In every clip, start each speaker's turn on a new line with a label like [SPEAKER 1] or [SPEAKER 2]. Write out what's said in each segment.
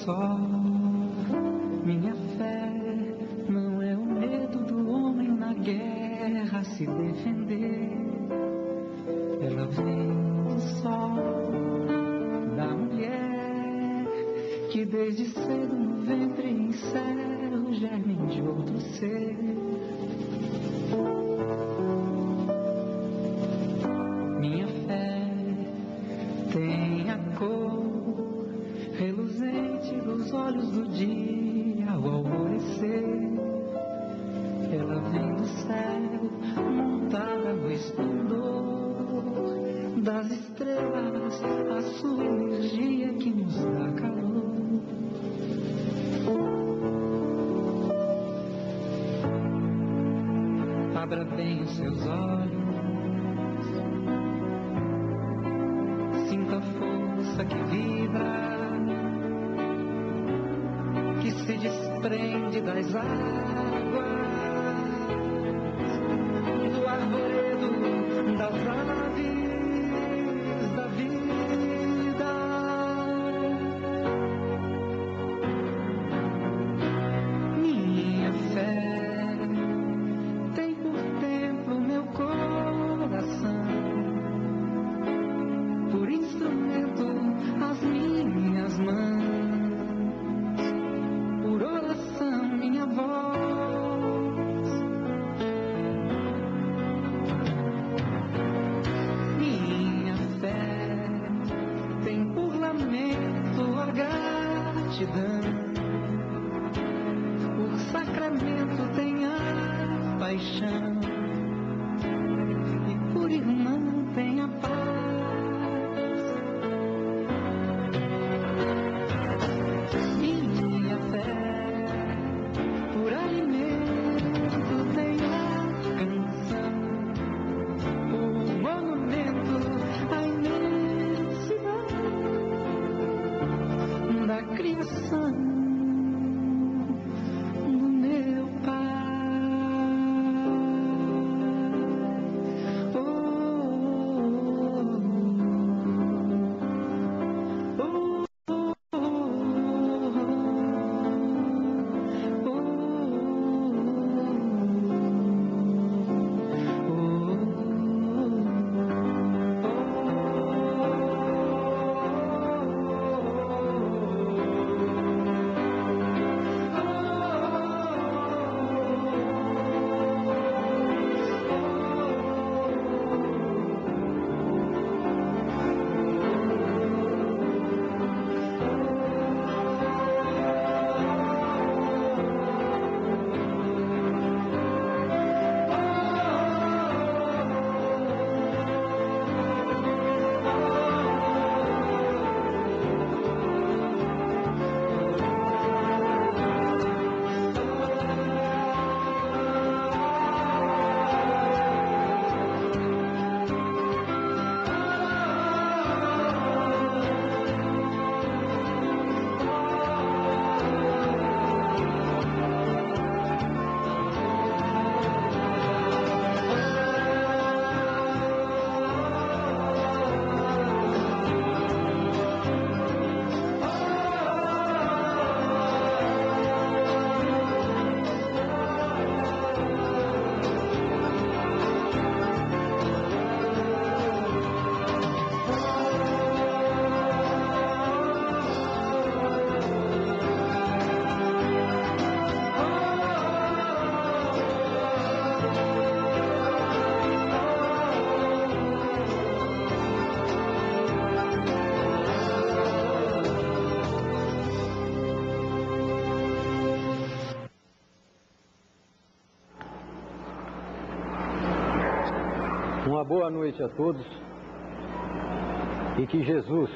[SPEAKER 1] só. Minha fé não é o medo do homem na guerra se defender. Ela vem do sol da mulher que desde cedo no ventre encerra o germe de outro ser. Minha fé tem a cor reluzente dos olhos do dia ao alvorecer. Ela vem do céu montada no esplendor das estrelas, a sua energia que nos dá calor. Abra bem os seus olhos, sinta a força que vibra, que se desprende das águas, do arvoredo, das aves, da vida. Minha fé tem por templo meu coração, por instrumento as minhas mãos, por oração minha voz. Minha fé tem por lamento a gratidão, por sacramento tem a paixão, e por irmão tem a paz. Minha fé por alimento tem a canção, por monumento à imensidão da criação do meu Pai. Oh, oh, oh, oh,
[SPEAKER 2] Uma boa noite a todos e que Jesus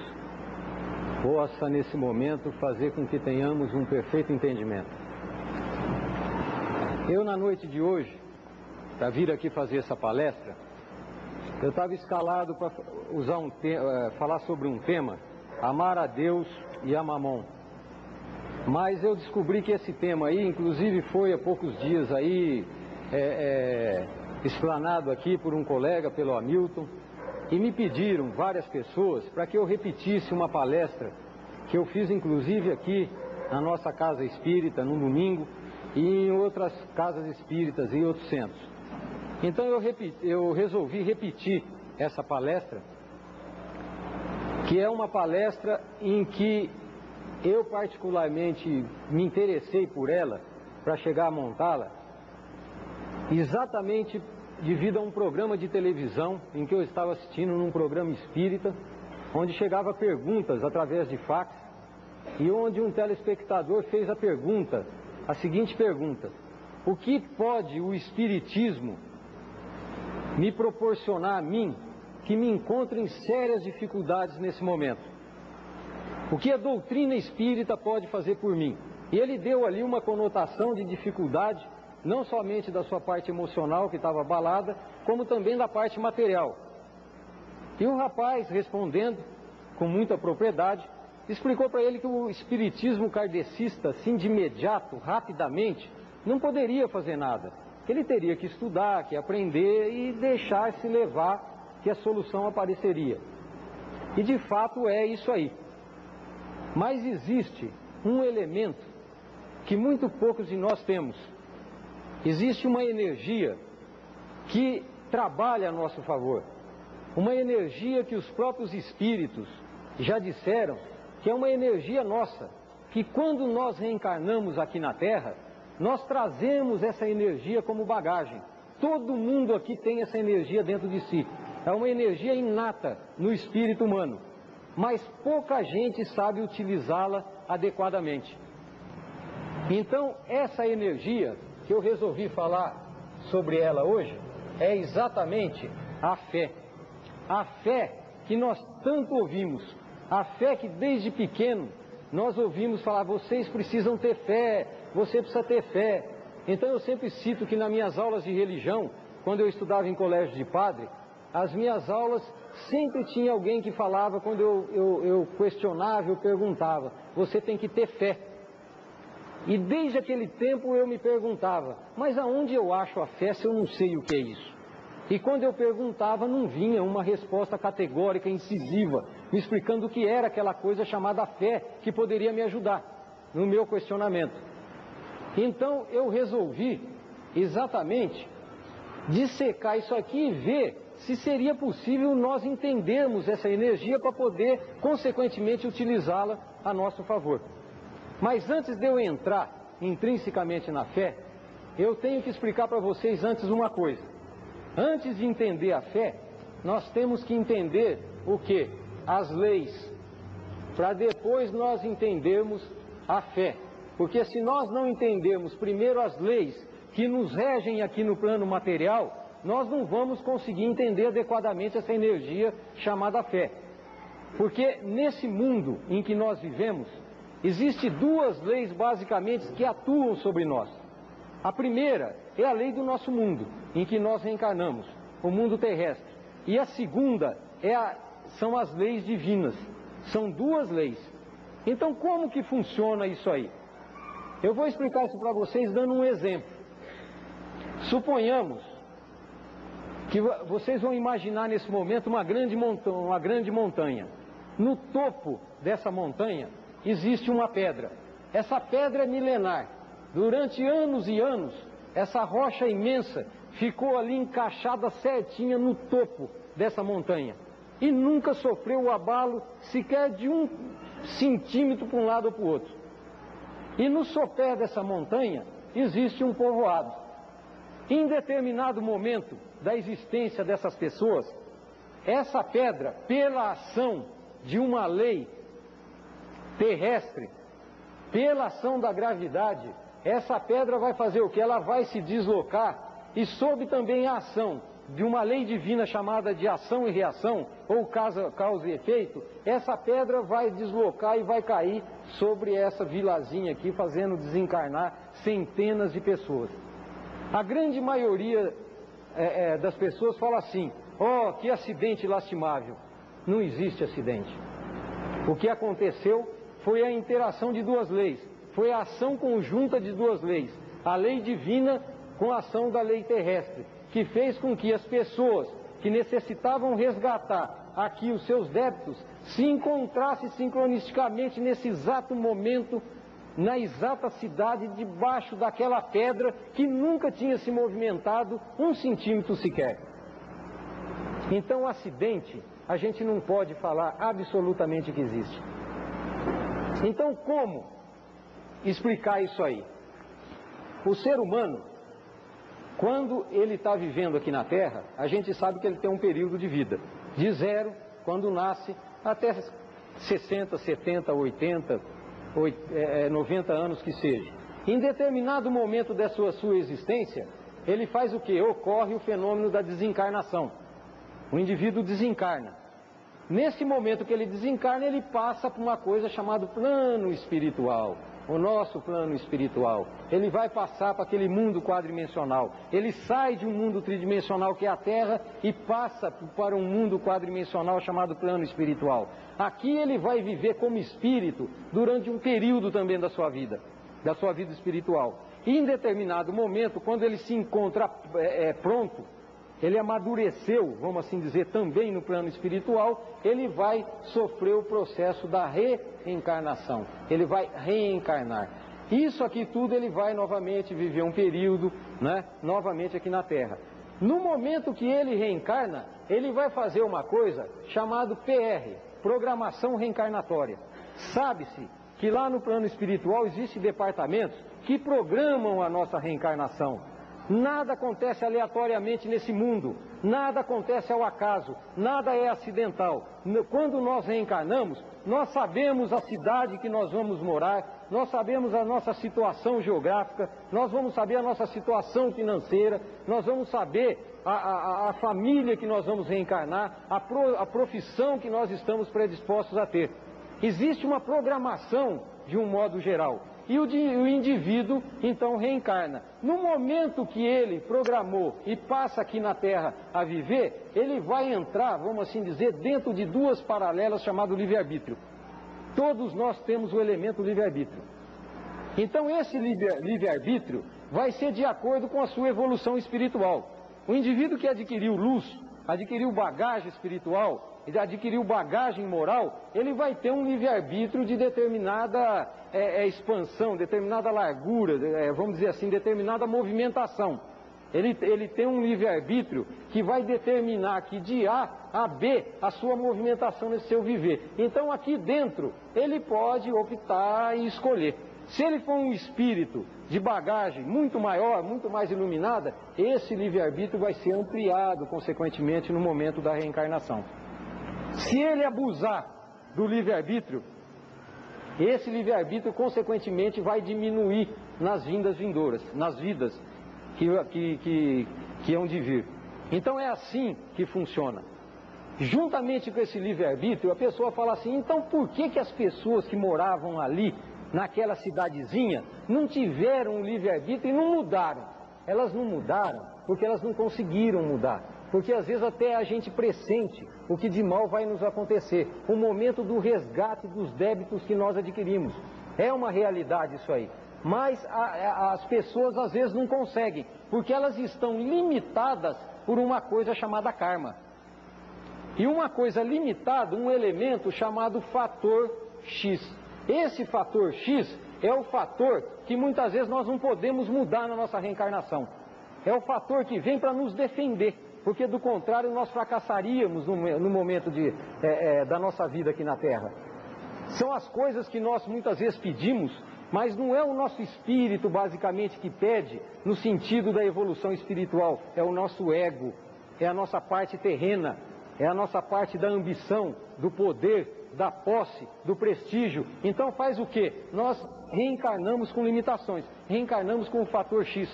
[SPEAKER 2] possa nesse momento fazer com que tenhamos um perfeito entendimento. Eu na noite de hoje, para vir aqui fazer essa palestra, eu estava escalado para usar falar sobre um tema, amar a Deus e a Mamon. Mas eu descobri que esse tema aí, inclusive foi há poucos dias aí, explanado aqui por um colega, pelo Hamilton, e me pediram várias pessoas para que eu repetisse uma palestra que eu fiz inclusive aqui na nossa casa espírita, no domingo, e em outras casas espíritas e outros centros. Então eu resolvi repetir essa palestra, que é uma palestra em que eu particularmente me interessei por ela, para chegar a montá-la, exatamente devido a um programa de televisão em que eu estava assistindo num programa espírita, onde chegava perguntas através de fax, e onde um telespectador fez a seguinte pergunta: o que pode o espiritismo me proporcionar a mim, que me encontro em sérias dificuldades nesse momento? O que a doutrina espírita pode fazer por mim? E ele deu ali uma conotação de dificuldade, não somente da sua parte emocional, que estava abalada, como também da parte material. E o rapaz, respondendo com muita propriedade, explicou para ele que o espiritismo kardecista, assim de imediato, rapidamente, não poderia fazer nada. Ele teria que estudar, que aprender e deixar-se levar, que a solução apareceria. E de fato é isso aí. Mas existe um elemento que muito poucos de nós temos. Existe uma energia que trabalha a nosso favor. Uma energia que os próprios espíritos já disseram que é uma energia nossa, que quando nós reencarnamos aqui na Terra, nós trazemos essa energia como bagagem. Todo mundo aqui tem essa energia dentro de si. É uma energia inata no espírito humano, mas pouca gente sabe utilizá-la adequadamente. Então, essa energia que eu resolvi falar sobre ela hoje é exatamente a fé. A fé que nós tanto ouvimos, a fé que desde pequeno nós ouvimos falar: vocês precisam ter fé, você precisa ter fé. Então eu sempre cito que nas minhas aulas de religião, quando eu estudava em colégio de padre, as minhas aulas sempre tinha alguém que falava, quando eu questionava, eu perguntava: você tem que ter fé. E desde aquele tempo eu me perguntava: mas aonde eu acho a fé se eu não sei o que é isso? E quando eu perguntava, não vinha uma resposta categórica, incisiva, me explicando o que era aquela coisa chamada fé, que poderia me ajudar no meu questionamento. Então eu resolvi exatamente dissecar isso aqui e ver se seria possível nós entendermos essa energia para poder, consequentemente, utilizá-la a nosso favor. Mas antes de eu entrar intrinsecamente na fé, eu tenho que explicar para vocês antes uma coisa. Antes de entender a fé, nós temos que entender o quê? As leis, para depois nós entendermos a fé. Porque se nós não entendermos primeiro as leis que nos regem aqui no plano material, nós não vamos conseguir entender adequadamente essa energia chamada fé. Porque nesse mundo em que nós vivemos, existem duas leis basicamente que atuam sobre nós. A primeira é a lei do nosso mundo, em que nós reencarnamos, o mundo terrestre. E a segunda são as leis divinas. São duas leis. Então como que funciona isso aí? Eu vou explicar isso para vocês dando um exemplo. Suponhamos que vocês vão imaginar nesse momento uma grande montanha. No topo dessa montanha existe uma pedra. Essa pedra é milenar. Durante anos e anos, essa rocha imensa ficou ali encaixada certinha no topo dessa montanha. E nunca sofreu o abalo sequer de 1 centímetro para um lado ou para o outro. E no sopé dessa montanha existe um povoado. Em determinado momento da existência dessas pessoas, essa pedra, pela ação de uma lei terrestre, pela ação da gravidade, essa pedra vai fazer o que? Ela vai se deslocar, e sob também a ação de uma lei divina chamada de ação e reação, ou causa e efeito, essa pedra vai deslocar e vai cair sobre essa vilazinha aqui, fazendo desencarnar centenas de pessoas. A grande maioria das pessoas fala assim: oh, que acidente lastimável. Não existe acidente. O que aconteceu foi a interação de duas leis, foi a ação conjunta de duas leis, a lei divina com a ação da lei terrestre, que fez com que as pessoas que necessitavam resgatar aqui os seus débitos se encontrasse sincronisticamente nesse exato momento, na exata cidade, debaixo daquela pedra que nunca tinha se movimentado 1 centímetro sequer. Então o acidente, a gente não pode falar absolutamente que existe. Então como explicar isso aí? O ser humano, quando ele está vivendo aqui na Terra, a gente sabe que ele tem um período de vida, de 0, quando nasce, até 60, 70, 80, 90 anos que seja. Em determinado momento da sua existência, ele faz o quê? Ocorre o fenômeno da desencarnação. O indivíduo desencarna. Nesse momento que ele desencarna, ele passa por uma coisa chamada plano espiritual. O nosso plano espiritual. Ele vai passar para aquele mundo quadridimensional. Ele sai de um mundo tridimensional que é a Terra e passa para um mundo quadridimensional chamado plano espiritual. Aqui ele vai viver como espírito durante um período também da sua vida espiritual. E em determinado momento, quando ele se encontra pronto, ele amadureceu, vamos assim dizer, também no plano espiritual, ele vai sofrer o processo da reencarnação. Ele vai reencarnar. Isso aqui tudo ele vai novamente viver um período, né, novamente aqui na Terra. No momento que ele reencarna, ele vai fazer uma coisa chamada PR, Programação Reencarnatória. Sabe-se que lá no plano espiritual existem departamentos que programam a nossa reencarnação. Nada acontece aleatoriamente nesse mundo, nada acontece ao acaso, nada é acidental. Quando nós reencarnamos, nós sabemos a cidade que nós vamos morar, nós sabemos a nossa situação geográfica, nós vamos saber a nossa situação financeira, nós vamos saber a família que nós vamos reencarnar, a profissão que nós estamos predispostos a ter. Existe uma programação de um modo geral. E o indivíduo, então, reencarna. No momento que ele programou e passa aqui na Terra a viver, ele vai entrar, vamos assim dizer, dentro de 2 paralelas chamadas livre-arbítrio. Todos nós temos o elemento livre-arbítrio. Então, esse livre-arbítrio vai ser de acordo com a sua evolução espiritual. O indivíduo que adquiriu luz, adquiriu bagagem espiritual, adquiriu bagagem moral, ele vai ter um livre-arbítrio de determinada expansão, determinada largura, vamos dizer assim, determinada movimentação. Ele tem um livre-arbítrio que vai determinar aqui de A a B a sua movimentação nesse seu viver. Então aqui dentro ele pode optar e escolher. Se ele for um espírito de bagagem muito maior, muito mais iluminada, esse livre-arbítrio vai ser ampliado consequentemente no momento da reencarnação. Se ele abusar do livre-arbítrio, esse livre-arbítrio consequentemente vai diminuir nas vindas vindouras, nas vidas que hão de vir. Então é assim que funciona. Juntamente com esse livre-arbítrio, a pessoa fala assim, então por que as pessoas que moravam ali, naquela cidadezinha, não tiveram um livre-arbítrio e não mudaram? Elas não mudaram porque elas não conseguiram mudar. Porque às vezes até a gente pressente o que de mal vai nos acontecer. O momento do resgate dos débitos que nós adquirimos. É uma realidade isso aí. Mas as pessoas às vezes não conseguem, porque elas estão limitadas por uma coisa chamada karma. E uma coisa limitada, um elemento chamado fator X. Esse fator X é o fator que muitas vezes nós não podemos mudar na nossa reencarnação. É o fator que vem para nos defender. Porque do contrário nós fracassaríamos no momento da nossa vida aqui na Terra. São as coisas que nós muitas vezes pedimos, mas não é o nosso espírito basicamente que pede no sentido da evolução espiritual. É o nosso ego, é a nossa parte terrena, é a nossa parte da ambição, do poder, da posse, do prestígio. Então faz o quê? Nós reencarnamos com limitações, reencarnamos com o fator X.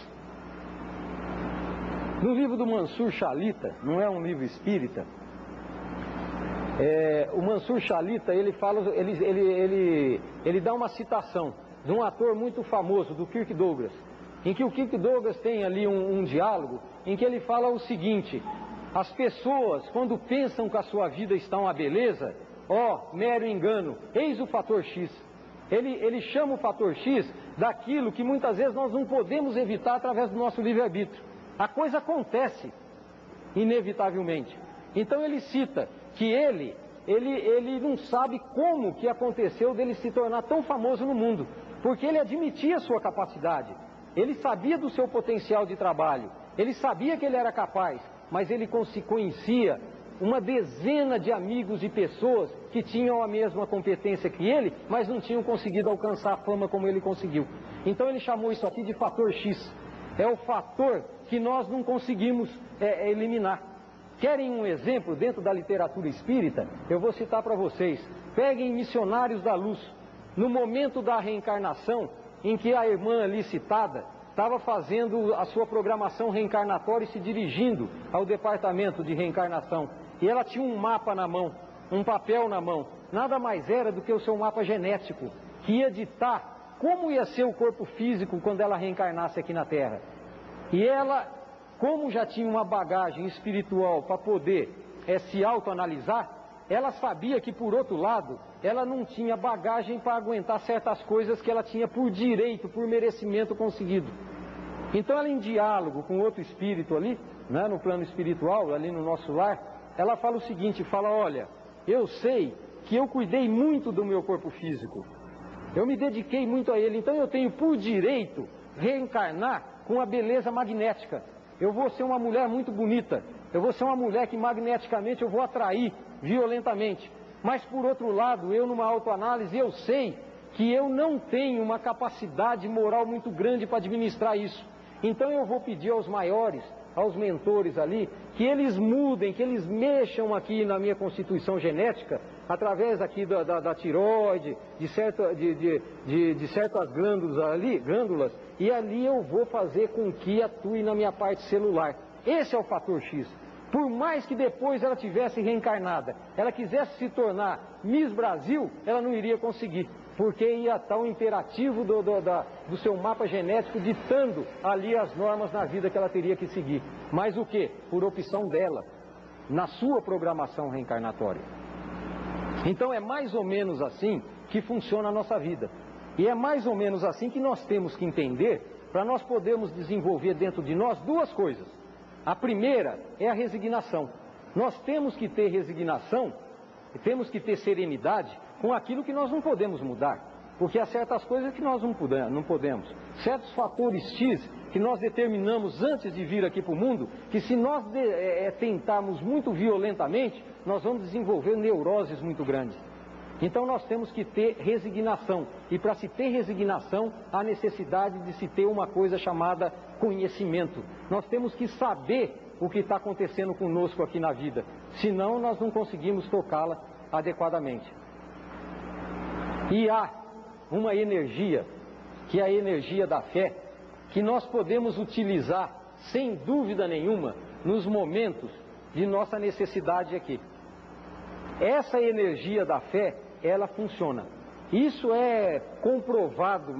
[SPEAKER 2] No livro do Mansur Shalita, não é um livro espírita, o Mansur Shalita, ele dá uma citação de um ator muito famoso, do Kirk Douglas, em que o Kirk Douglas tem ali um diálogo, em que ele fala o seguinte, as pessoas, quando pensam que a sua vida está uma beleza, mero engano, eis o fator X. Ele chama o fator X daquilo que muitas vezes nós não podemos evitar através do nosso livre-arbítrio. A coisa acontece, inevitavelmente. Então ele cita que ele ele não sabe como que aconteceu dele se tornar tão famoso no mundo, porque ele admitia a sua capacidade, ele sabia do seu potencial de trabalho, ele sabia que ele era capaz, mas ele conhecia uma dezena de amigos e pessoas que tinham a mesma competência que ele, mas não tinham conseguido alcançar a fama como ele conseguiu. Então ele chamou isso aqui de fator X. É o fator que nós não conseguimos eliminar. Querem um exemplo dentro da literatura espírita? Eu vou citar para vocês. Peguem Missionários da Luz. No momento da reencarnação, em que a irmã ali citada estava fazendo a sua programação reencarnatória e se dirigindo ao departamento de reencarnação. E ela tinha um mapa na mão, um papel na mão. Nada mais era do que o seu mapa genético, que ia ditar como ia ser o corpo físico quando ela reencarnasse aqui na Terra. E ela, como já tinha uma bagagem espiritual para poder se autoanalisar, ela sabia que, por outro lado, ela não tinha bagagem para aguentar certas coisas que ela tinha por direito, por merecimento conseguido. Então ela, em diálogo com outro espírito ali, né, no plano espiritual, ali no nosso lar, ela fala o seguinte, fala, olha, eu sei que eu cuidei muito do meu corpo físico, eu me dediquei muito a ele, então eu tenho por direito reencarnar com a beleza magnética. Eu vou ser uma mulher muito bonita, eu vou ser uma mulher que magneticamente eu vou atrair violentamente. Mas por outro lado, eu numa autoanálise, eu sei que eu não tenho uma capacidade moral muito grande para administrar isso. Então eu vou pedir aos maiores, aos mentores ali, que eles mudem, que eles mexam aqui na minha constituição genética, através aqui da tireoide, de certas glândulas, e ali eu vou fazer com que atue na minha parte celular. Esse é o fator X. Por mais que depois ela tivesse reencarnada, ela quisesse se tornar Miss Brasil, ela não iria conseguir, porque ia estar o imperativo do seu mapa genético ditando ali as normas na vida que ela teria que seguir. Mas o quê? Por opção dela, na sua programação reencarnatória. Então é mais ou menos assim que funciona a nossa vida. E é mais ou menos assim que nós temos que entender, para nós podermos desenvolver dentro de nós duas coisas. A primeira é a resignação. Nós temos que ter resignação, temos que ter serenidade com aquilo que nós não podemos mudar, porque há certas coisas que nós não podemos, certos fatores X que nós determinamos antes de vir aqui para o mundo, que se nós tentarmos muito violentamente, nós vamos desenvolver neuroses muito grandes. Então nós temos que ter resignação, e para se ter resignação, há necessidade de se ter uma coisa chamada conhecimento. Nós temos que saber o que está acontecendo conosco aqui na vida, senão nós não conseguimos tocá-la adequadamente. E há uma energia, que é a energia da fé, que nós podemos utilizar, sem dúvida nenhuma, nos momentos de nossa necessidade aqui. Essa energia da fé, ela funciona. Isso é comprovado,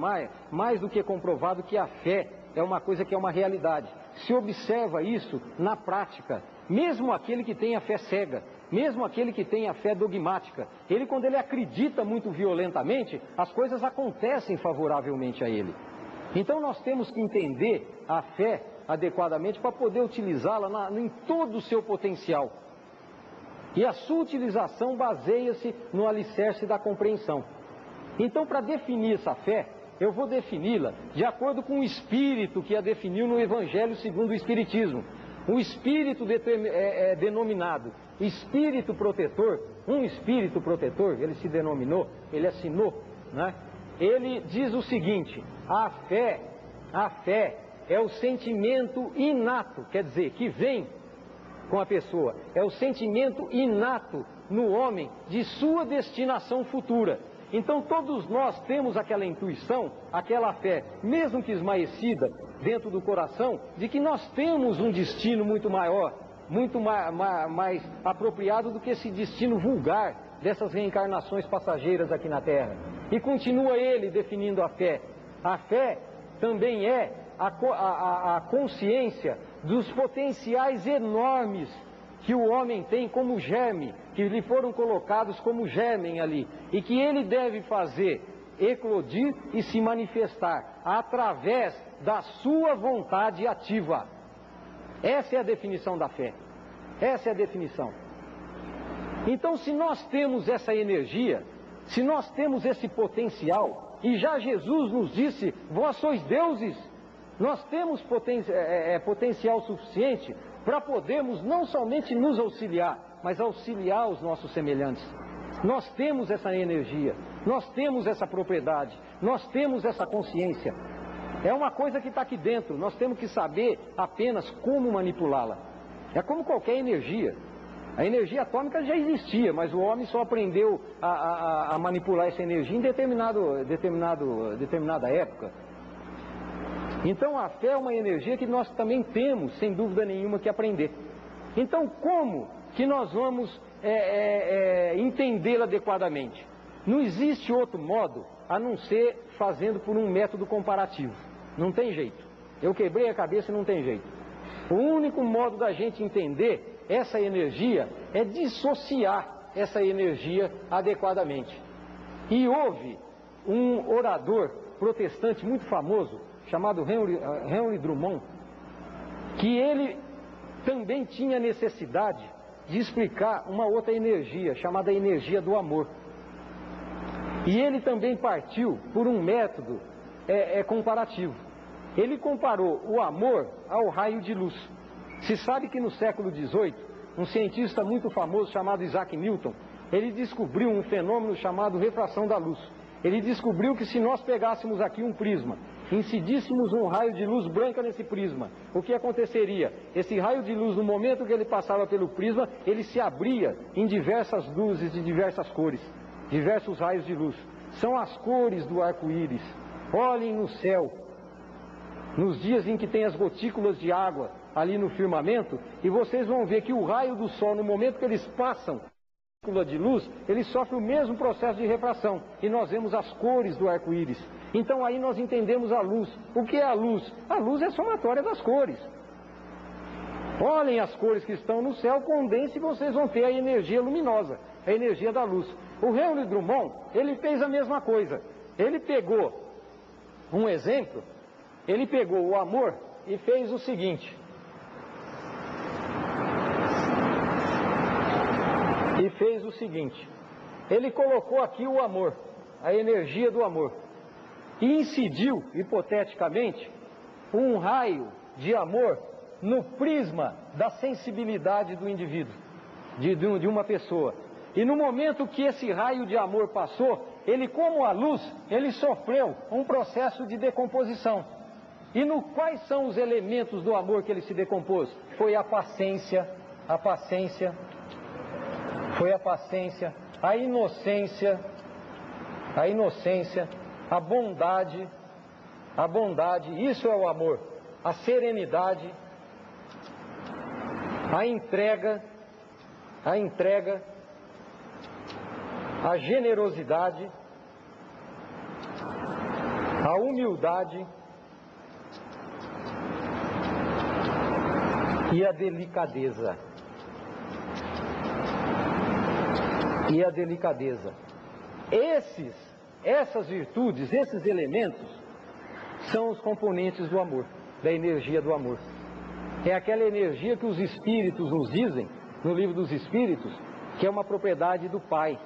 [SPEAKER 2] mais do que comprovado, que a fé é uma coisa que é uma realidade. Se observa isso na prática. Mesmo aquele que tem a fé cega, mesmo aquele que tem a fé dogmática, ele, quando ele acredita muito violentamente, as coisas acontecem favoravelmente a ele. Então nós temos que entender a fé adequadamente para poder utilizá-la em todo o seu potencial. E a sua utilização baseia-se no alicerce da compreensão. Então, para definir essa fé, eu vou defini-la de acordo com o espírito que a definiu no Evangelho segundo o Espiritismo. O espírito denominado espírito protetor, um espírito protetor, ele se denominou, ele assinou, né? Ele diz o seguinte: a fé é o sentimento inato, quer dizer, que vem com a pessoa, é o sentimento inato no homem de sua destinação futura. Então todos nós temos aquela intuição, aquela fé, mesmo que esmaecida dentro do coração, de que nós temos um destino muito maior, muito mais apropriado do que esse destino vulgar dessas reencarnações passageiras aqui na Terra. E continua ele definindo a fé. A fé também é a consciência dos potenciais enormes que o homem tem como germe, que lhe foram colocados como germem ali, e que ele deve fazer eclodir e se manifestar através da sua vontade ativa. Essa é a definição da fé. Essa é a definição. Então, se nós temos essa energia, se nós temos esse potencial, e já Jesus nos disse, vós sois deuses, nós temos potencial suficiente para podermos não somente nos auxiliar, mas auxiliar os nossos semelhantes. Nós temos essa energia, nós temos essa propriedade, nós temos essa consciência. É uma coisa que está aqui dentro, nós temos que saber apenas como manipulá-la. É como qualquer energia. A energia atômica já existia, mas o homem só aprendeu a manipular essa energia em determinada época. Então a fé é uma energia que nós também temos, sem dúvida nenhuma, que aprender. Então como que nós vamos entendê-la adequadamente? Não existe outro modo a não ser fazendo por um método comparativo. Não tem jeito. Eu quebrei a cabeça e não tem jeito. O único modo da gente entender essa energia é dissociar essa energia adequadamente. E houve um orador protestante muito famoso, chamado Henry Drummond, que ele também tinha necessidade de explicar uma outra energia, chamada energia do amor. E ele também partiu por um método comparativo. Ele comparou o amor ao raio de luz. Se sabe que no século XVIII, um cientista muito famoso chamado Isaac Newton, ele descobriu um fenômeno chamado refração da luz. Ele descobriu que se nós pegássemos aqui um prisma, incidíssemos um raio de luz branca nesse prisma, o que aconteceria? Esse raio de luz, no momento que ele passava pelo prisma, ele se abria em diversas luzes de diversas cores, diversos raios de luz. São as cores do arco-íris. Olhem no céu, nos dias em que tem as gotículas de água ali no firmamento, e vocês vão ver que o raio do sol, no momento que eles passam a gotícula de luz, ele sofre o mesmo processo de refração, e nós vemos as cores do arco-íris. Então aí nós entendemos a luz. O que é a luz? A luz é somatória das cores. Olhem as cores que estão no céu, condensem e vocês vão ter a energia luminosa, a energia da luz. O Henry Drummond, ele fez a mesma coisa. Ele pegou um exemplo, ele pegou o amor e fez o seguinte. Ele colocou aqui o amor, a energia do amor, e incidiu, hipoteticamente, um raio de amor no prisma da sensibilidade do indivíduo, de uma pessoa. E no momento que esse raio de amor passou, ele, como a luz, ele sofreu um processo de decomposição. E quais são os elementos do amor que ele se decompôs? Foi a paciência, a inocência, a bondade, isso é o amor, a serenidade, a entrega, a generosidade, a humildade e a delicadeza. Essas virtudes, esses elementos, são os componentes do amor, da energia do amor. É aquela energia que os Espíritos nos dizem, no livro dos Espíritos, que é uma propriedade do Pai,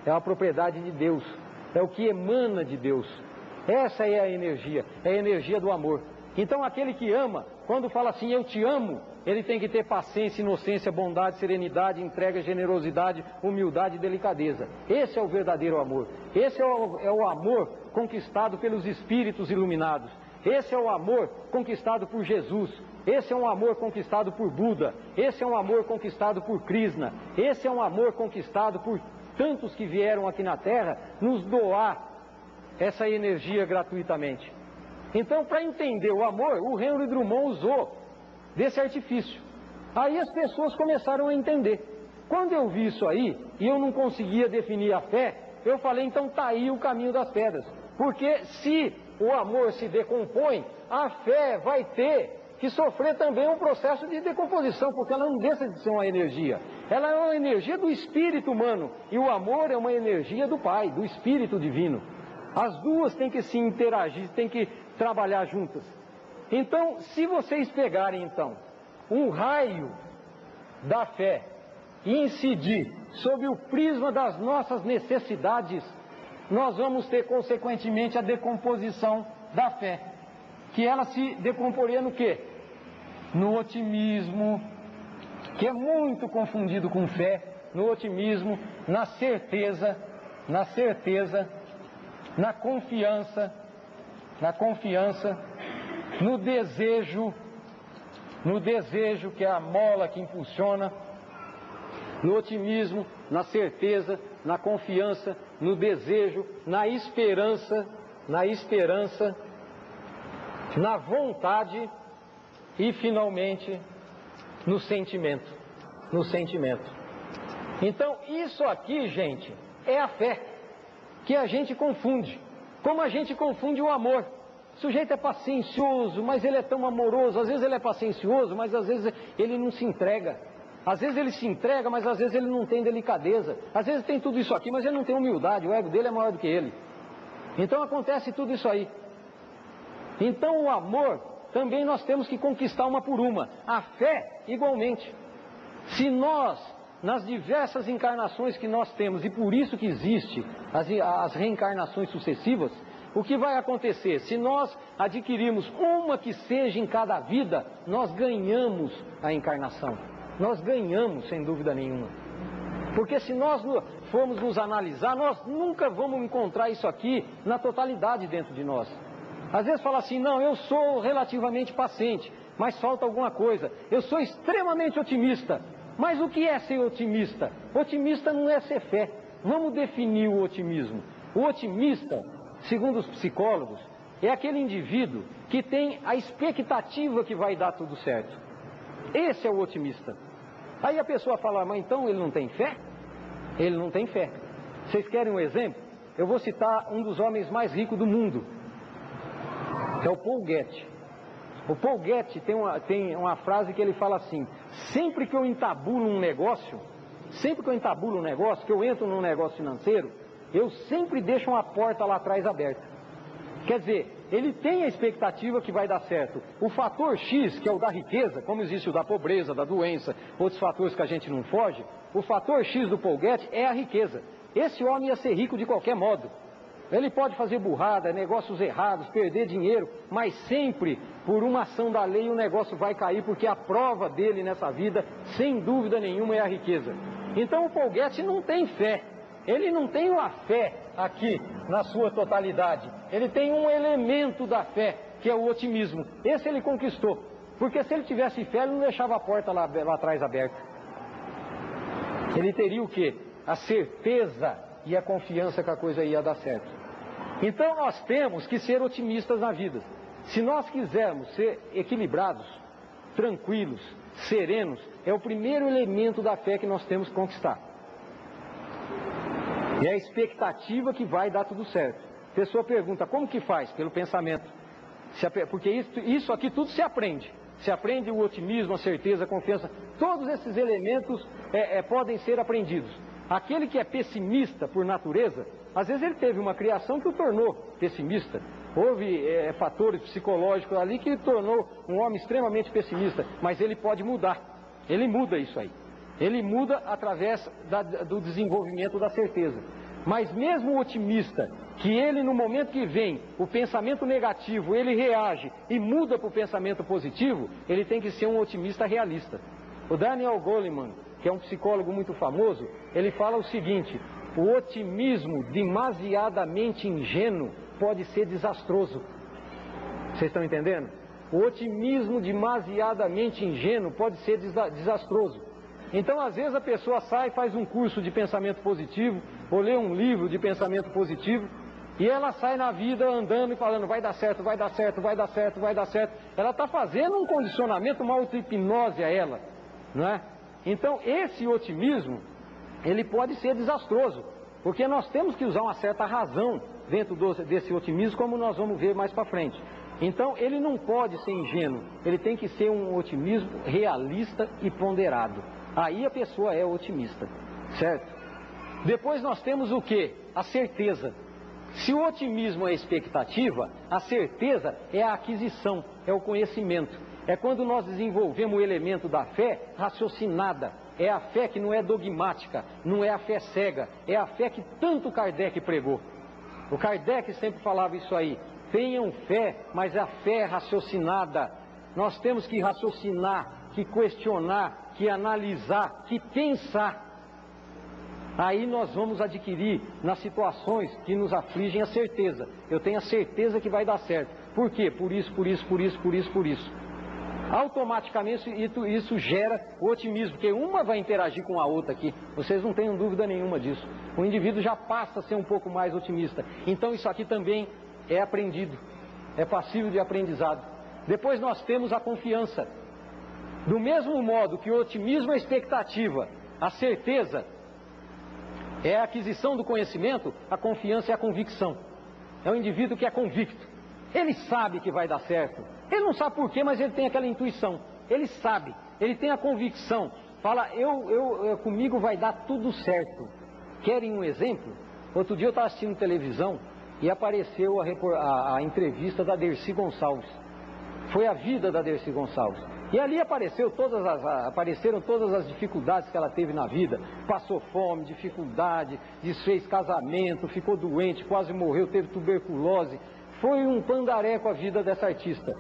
[SPEAKER 2] é uma propriedade de Deus, é o que emana de Deus. Essa é a energia do amor. Então aquele que ama, quando fala assim, eu te amo, ele tem que ter paciência, inocência, bondade, serenidade, entrega, generosidade, humildade e delicadeza. Esse é o verdadeiro amor. Esse é o amor conquistado pelos Espíritos iluminados. Esse é o amor conquistado por Jesus. Esse é um amor conquistado por Buda. Esse é um amor conquistado por Krishna. Esse é um amor conquistado por tantos que vieram aqui na Terra nos doar essa energia gratuitamente. Então, para entender o amor, o Henry Drummond usou desse artifício. Aí as pessoas começaram a entender. Quando eu vi isso aí, e eu não conseguia definir a fé, eu falei, então está aí o caminho das pedras. Porque se o amor se decompõe, a fé vai ter que sofrer também um processo de decomposição, porque ela não deixa de ser uma energia. Ela é uma energia do espírito humano, e o amor é uma energia do Pai, do Espírito Divino. As duas têm que se interagir, têm que trabalhar juntas. Então, se vocês pegarem então um raio da fé incidir sobre o prisma das nossas necessidades, nós vamos ter consequentemente a decomposição da fé, que ela se decomporia no quê? No otimismo, que é muito confundido com fé, no otimismo, na certeza, na confiança, no desejo que é a mola que impulsiona, no otimismo, na certeza, na confiança, no desejo, na esperança, na vontade e, finalmente, no sentimento. Então, isso aqui, gente, é a fé, que a gente confunde, como a gente confunde o amor. O sujeito é paciencioso, mas ele é tão amoroso. Às vezes ele é paciencioso, mas às vezes ele não se entrega. Às vezes ele se entrega, mas às vezes ele não tem delicadeza. Às vezes tem tudo isso aqui, mas ele não tem humildade, o ego dele é maior do que ele. Então acontece tudo isso aí. Então o amor, também nós temos que conquistar uma por uma. A fé, igualmente. Se nós, nas diversas encarnações que nós temos, e por isso que existe as reencarnações sucessivas, o que vai acontecer? Se nós adquirirmos uma que seja em cada vida, nós ganhamos a encarnação. Nós ganhamos, sem dúvida nenhuma. Porque se nós formos nos analisar, nós nunca vamos encontrar isso aqui na totalidade dentro de nós. Às vezes fala assim, não, eu sou relativamente paciente, mas falta alguma coisa. Eu sou extremamente otimista. Mas o que é ser otimista? Otimista não é ser fé. Vamos definir o otimismo. O otimista, segundo os psicólogos, é aquele indivíduo que tem a expectativa que vai dar tudo certo. Esse é o otimista. Aí a pessoa fala, mas então ele não tem fé? Ele não tem fé. Vocês querem um exemplo? Eu vou citar um dos homens mais ricos do mundo, que é o Paul Getty. O Paul Getty tem uma frase que ele fala assim, sempre que eu entabulo um negócio, que eu entro num negócio financeiro, eu sempre deixo uma porta lá atrás aberta. Quer dizer, ele tem a expectativa que vai dar certo. O fator X, que é o da riqueza, como existe o da pobreza, da doença, outros fatores que a gente não foge, o fator X do Paul Getty é a riqueza. Esse homem ia ser rico de qualquer modo. Ele pode fazer burrada, negócios errados, perder dinheiro, mas sempre, por uma ação da lei, o negócio vai cair, porque a prova dele nessa vida, sem dúvida nenhuma, é a riqueza. Então o Paul Getty não tem fé. Ele não tem uma fé aqui na sua totalidade. Ele tem um elemento da fé, que é o otimismo. Esse ele conquistou. Porque se ele tivesse fé, ele não deixava a porta lá atrás aberta. Ele teria o quê? A certeza e a confiança que a coisa ia dar certo. Então nós temos que ser otimistas na vida. Se nós quisermos ser equilibrados, tranquilos, serenos, é o primeiro elemento da fé que nós temos que conquistar. E é a expectativa que vai dar tudo certo. A pessoa pergunta, como que faz? Pelo pensamento. Porque isso aqui tudo se aprende. Se aprende o otimismo, a certeza, a confiança. Todos esses elementos podem ser aprendidos. Aquele que é pessimista por natureza, às vezes ele teve uma criação que o tornou pessimista. Houve fatores psicológicos ali que tornou um homem extremamente pessimista. Mas ele pode mudar. Ele muda isso aí. Ele muda através do desenvolvimento da certeza. Mas mesmo o otimista, que ele no momento que vem o pensamento negativo, ele reage e muda para o pensamento positivo, ele tem que ser um otimista realista. O Daniel Goleman, que é um psicólogo muito famoso, ele fala o seguinte, o otimismo demasiadamente ingênuo pode ser desastroso. Vocês estão entendendo? O otimismo demasiadamente ingênuo pode ser desastroso. Então, às vezes, a pessoa sai e faz um curso de pensamento positivo, ou lê um livro de pensamento positivo, e ela sai na vida andando e falando, vai dar certo, vai dar certo, vai dar certo, vai dar certo. Ela está fazendo um condicionamento, uma auto-hipnose a ela, não é? Então, esse otimismo, ele pode ser desastroso, porque nós temos que usar uma certa razão dentro desse otimismo, como nós vamos ver mais para frente. Então, ele não pode ser ingênuo, ele tem que ser um otimismo realista e ponderado. Aí a pessoa é otimista, certo? Depois nós temos o quê? A certeza. Se o otimismo é a expectativa, a certeza é a aquisição, é o conhecimento. É quando nós desenvolvemos o elemento da fé raciocinada. é a fé que não é dogmática, não é a fé cega, é a fé que tanto Kardec pregou. O Kardec sempre falava isso aí, tenham fé, mas a fé é raciocinada. Nós temos que raciocinar, que questionar, que analisar, que pensar. Aí nós vamos adquirir, nas situações que nos afligem, a certeza. Eu tenho a certeza que vai dar certo. Por quê? Por isso. Automaticamente isso gera o otimismo, porque uma vai interagir com a outra aqui. Vocês não tenham dúvida nenhuma disso. O indivíduo já passa a ser um pouco mais otimista. Então isso aqui também é aprendido, é passível de aprendizado. Depois nós temos a confiança. Do mesmo modo que o otimismo é a expectativa, a certeza é a aquisição do conhecimento, a confiança é a convicção. É o indivíduo que é convicto. Ele sabe que vai dar certo. Ele não sabe por quê, mas ele tem aquela intuição. Ele sabe, ele tem a convicção. Fala, comigo vai dar tudo certo. Querem um exemplo? Outro dia eu estava assistindo televisão e apareceu a entrevista da Dercy Gonçalves. Foi a vida da Dercy Gonçalves. E ali apareceram todas as dificuldades que ela teve na vida. Passou fome, dificuldade, desfez casamento, ficou doente, quase morreu, teve tuberculose. Foi um pandareco a vida dessa artista.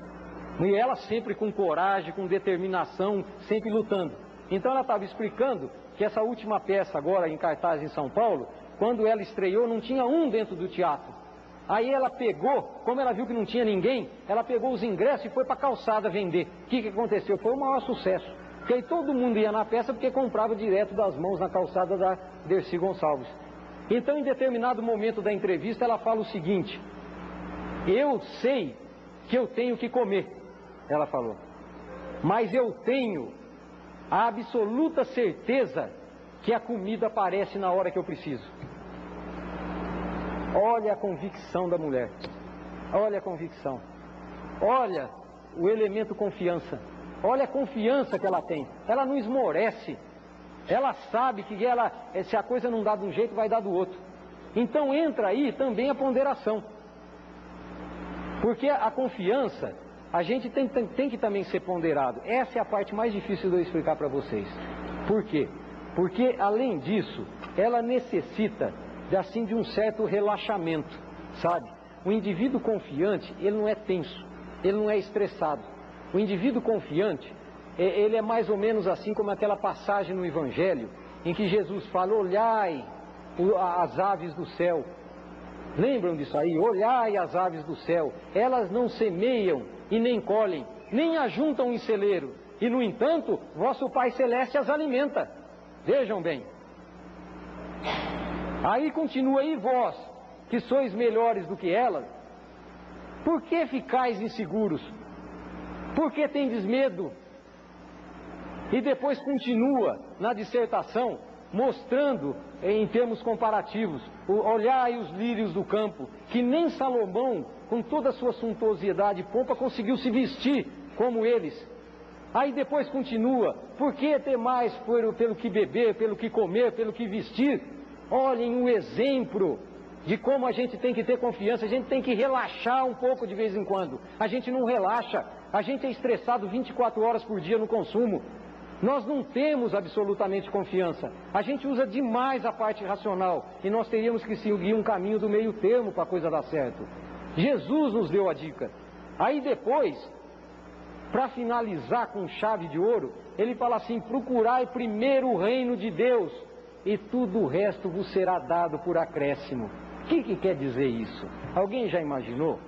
[SPEAKER 2] E ela sempre com coragem, com determinação, sempre lutando. Então ela estava explicando que essa última peça agora em cartaz em São Paulo, quando ela estreou, não tinha um dentro do teatro. Aí ela pegou, como ela viu que não tinha ninguém, ela pegou os ingressos e foi para a calçada vender. O que aconteceu? Foi o maior sucesso. Porque aí todo mundo ia na peça porque comprava direto das mãos na calçada da Dercy Gonçalves. Então, em determinado momento da entrevista, ela fala o seguinte: eu sei que eu tenho que comer, ela falou, mas eu tenho a absoluta certeza que a comida aparece na hora que eu preciso. Olha a convicção da mulher, olha a convicção, olha o elemento confiança, olha a confiança que ela tem, ela não esmorece, ela sabe que se a coisa não dá de um jeito, vai dar do outro. Então entra aí também a ponderação, porque a confiança, a gente tem que também ser ponderado. Essa é a parte mais difícil de eu explicar para vocês. Por quê? Porque além disso, ela necessita de um certo relaxamento, sabe? O indivíduo confiante, ele não é tenso, ele não é estressado. O indivíduo confiante, ele é mais ou menos assim como aquela passagem no Evangelho, em que Jesus fala, olhai as aves do céu. Lembram disso aí? Olhai as aves do céu, elas não semeiam e nem colhem, nem ajuntam em celeiro, e no entanto, vosso Pai Celeste as alimenta. Vejam bem. Aí continua, e vós, que sois melhores do que elas, por que ficais inseguros? Por que tendes medo? E depois continua na dissertação, mostrando em termos comparativos, olhai os lírios do campo, que nem Salomão, com toda a sua suntuosidade e pompa, conseguiu se vestir como eles. Aí depois continua, por que temais pelo que beber, pelo que comer, pelo que vestir? Olhem um exemplo de como a gente tem que ter confiança, a gente tem que relaxar um pouco de vez em quando. A gente não relaxa, a gente é estressado 24 horas por dia no consumo. Nós não temos absolutamente confiança, a gente usa demais a parte racional e nós teríamos que seguir um caminho do meio termo para a coisa dar certo. Jesus nos deu a dica. Aí depois, para finalizar com chave de ouro, ele fala assim, procurai primeiro o reino de Deus e tudo o resto vos será dado por acréscimo. O que quer dizer isso? Alguém já imaginou?